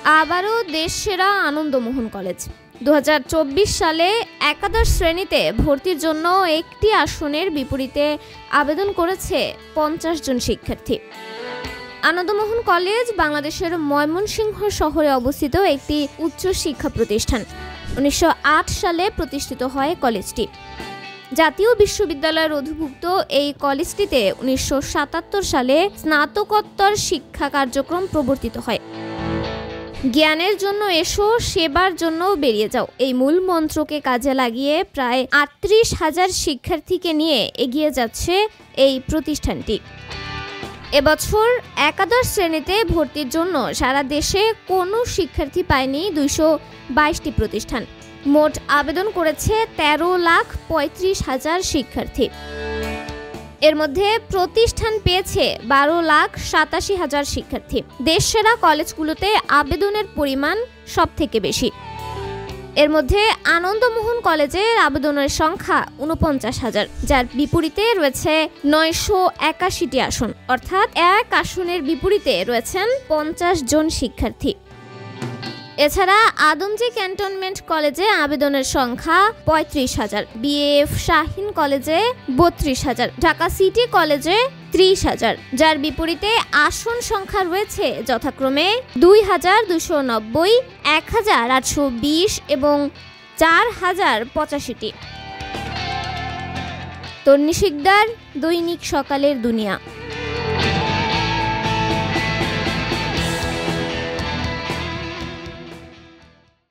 আবারও দেশ সেরা আনন্দমোহন কলেজ। 2024 সালে একাদশ শ্রেণীতে ভর্তির জন্য একটি আসনের বিপরীতে আবেদন করেছে 50 জন শিক্ষার্থী। আনন্দমোহন কলেজ বাংলাদেশের ময়মনসিংহ শহরে অবস্থিত একটি উচ্চ শিক্ষা প্রতিষ্ঠান। 1908 সালে প্রতিষ্ঠিত হয় কলেজটি। জাতীয় বিশ্ববিদ্যালয়ের অধিভুক্ত এই কলেজটিতে 1977 সালে স্নাতকোত্তর শিক্ষা কার্যক্রম প্রবর্তিত হয়। জ্ঞানের জন্য এসো, সেবার জন্য বেরিয়ে যাও, এই মূল মন্ত্রকে কাজে লাগিয়ে প্রায় 38,000 শিক্ষার্থীকে নিয়ে এগিয়ে যাচ্ছে এই প্রতিষ্ঠানটি। এবছর একাদশ শ্রেণীতে ভর্তির জন্য সারা দেশে কোনো শিক্ষার্থী পায়নি 222টি প্রতিষ্ঠান। মোট আবেদন করেছে 13,35,000 শিক্ষার্থী। এর মধ্যে প্রতিষ্ঠান পেয়েছে 12,87,000 শিক্ষার্থী। দেশ সেরা কলেজগুলোতে আবেদনের পরিমাণ সবথেকে বেশি। এর মধ্যে আনন্দমোহন কলেজের আবেদনের সংখ্যা 49,000, যার বিপরীতে রয়েছে 981টি আসন, অর্থাৎ এক আসনের বিপরীতে রয়েছেন 50 জন শিক্ষার্থী। এছাড়া আদমজী ক্যান্টনমেন্ট কলেজে আবেদনের সংখ্যা 35,000, বিএএফ শাহীন কলেজে 32,000, ঢাকা সিটি কলেজে 30,000, যার বিপরীতে আসন সংখ্যা রয়েছে যথাক্রমে 2,290, 1,820 এবং 4,085টি। তন্নি শিকদার, দৈনিক সকালের দুনিয়া।